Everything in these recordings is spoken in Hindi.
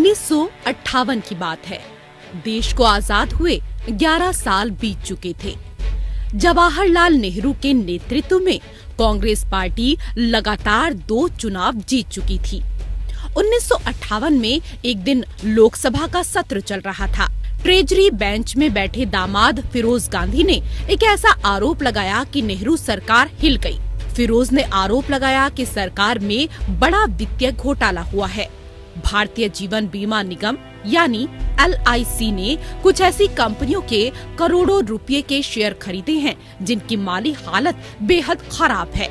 1958 की बात है। देश को आजाद हुए 11 साल बीत चुके थे। जवाहरलाल नेहरू के नेतृत्व में कांग्रेस पार्टी लगातार 2 चुनाव जीत चुकी थी। 1958 में एक दिन लोकसभा का सत्र चल रहा था। ट्रेजरी बेंच में बैठे दामाद फिरोज गांधी ने एक ऐसा आरोप लगाया कि नेहरू सरकार हिल गई। फिरोज ने आरोप लगाया कि सरकार में बड़ा वित्तीय घोटाला हुआ है। भारतीय जीवन बीमा निगम यानी LIC ने कुछ ऐसी कंपनियों के करोड़ों रुपए के शेयर खरीदे हैं जिनकी माली हालत बेहद खराब है।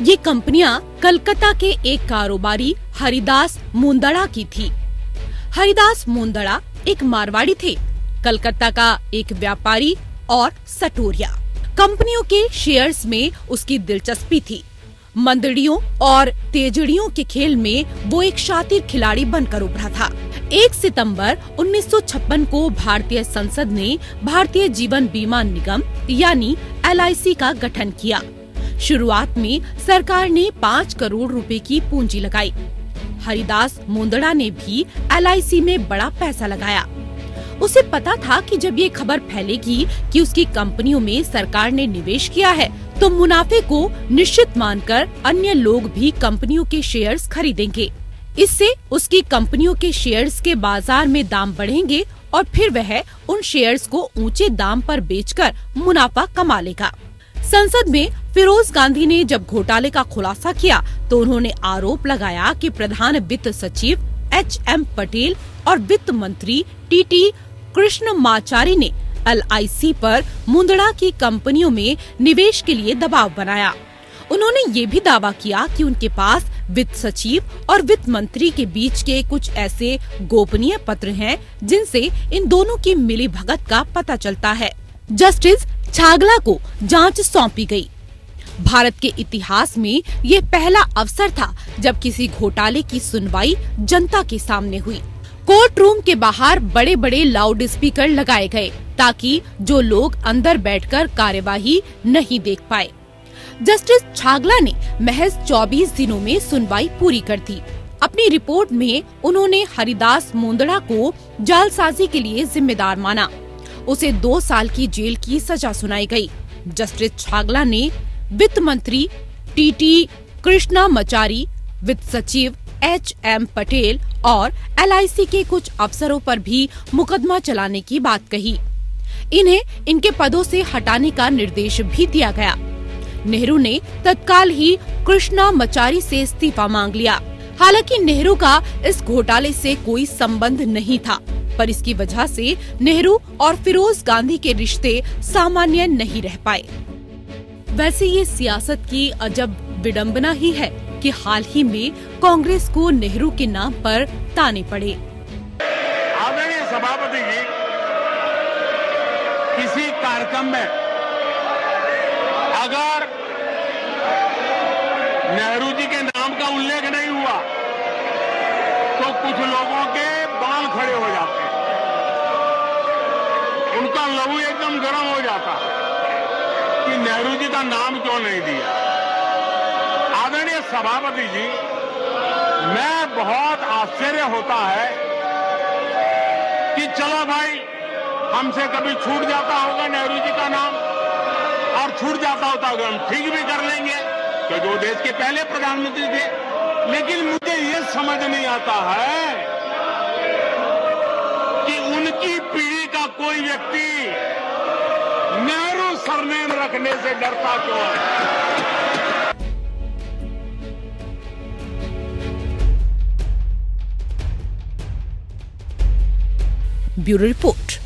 ये कंपनियां कलकत्ता के एक कारोबारी हरिदास मुंदड़ा की थी। हरिदास मुंदड़ा एक मारवाड़ी थे, कलकत्ता का एक व्यापारी और सटोरिया। कंपनियों के शेयर्स में उसकी दिलचस्पी थी। मंदड़ियों और तेजड़ियों के खेल में वो एक शातिर खिलाड़ी बनकर उभरा था। 1 सितंबर 1956 को भारतीय संसद ने भारतीय जीवन बीमा निगम यानी LIC का गठन किया। शुरुआत में सरकार ने 5 करोड़ रुपए की पूंजी लगाई। हरिदास मुंदड़ा ने भी LIC में बड़ा पैसा लगाया। उसे पता था कि जब ये खबर फैलेगी कि उसकी कंपनियों में सरकार ने निवेश किया है तो मुनाफे को निश्चित मानकर अन्य लोग भी कंपनियों के शेयर्स खरीदेंगे। इससे उसकी कंपनियों के शेयर्स के बाजार में दाम बढ़ेंगे और फिर वह उन शेयर्स को ऊंचे दाम पर बेचकर मुनाफा कमा लेगा। संसद में फिरोज गांधी ने जब घोटाले का खुलासा किया तो उन्होंने आरोप लगाया कि प्रधान वित्त सचिव HM पटेल और वित्त मंत्री TT कृष्णमाचारी ने LIC पर मुंदड़ा की कंपनियों में निवेश के लिए दबाव बनाया। उन्होंने ये भी दावा किया कि उनके पास वित्त सचिव और वित्त मंत्री के बीच के कुछ ऐसे गोपनीय पत्र हैं जिनसे इन दोनों की मिलीभगत का पता चलता है। जस्टिस छागला को जांच सौंपी गई। भारत के इतिहास में ये पहला अवसर था जब किसी घोटाले की सुनवाई जनता के सामने हुई। कोर्ट रूम के बाहर बड़े बड़े लाउड स्पीकर लगाए गए ताकि जो लोग अंदर बैठकर कार्यवाही नहीं देख पाए। जस्टिस छागला ने महज 24 दिनों में सुनवाई पूरी कर दी। अपनी रिपोर्ट में उन्होंने हरिदास मुंदड़ा को जालसाजी के लिए जिम्मेदार माना। उसे 2 साल की जेल की सजा सुनाई गई। जस्टिस छागला ने वित्त मंत्री TT कृष्णमाचारी, वित्त सचिव HM पटेल और LIC के कुछ अफसरों पर भी मुकदमा चलाने की बात कही। इन्हें इनके पदों से हटाने का निर्देश भी दिया गया। नेहरू ने तत्काल ही कृष्णमाचारी से इस्तीफा मांग लिया। हालांकि नेहरू का इस घोटाले से कोई संबंध नहीं था, पर इसकी वजह से नेहरू और फिरोज गांधी के रिश्ते सामान्य नहीं रह पाए। वैसे ये सियासत की अजब विडंबना ही है कि हाल ही में कांग्रेस को नेहरू के नाम पर ताने पड़े। आदरणीय सभापति जी, किसी कार्यक्रम में अगर नेहरू जी के नाम का उल्लेख नहीं हुआ तो कुछ लोगों के बाल खड़े हो जाते हैं, उनका लहू एकदम गर्म हो जाता है कि नेहरू जी का नाम क्यों नहीं दिया। आदरणीय सभापति जी, मैं बहुत आश्चर्य होता है कि चलो भाई, हमसे कभी छूट जाता होगा नेहरू जी का नाम, और छूट जाता होता होगा हम ठीक भी कर लेंगे क्योंकि वो देश के पहले प्रधानमंत्री थे। लेकिन मुझे ये समझ नहीं आता है कि उनकी पीढ़ी का कोई व्यक्ति नेहरू सरनेम रखने से डरता क्यों है। Bureau report.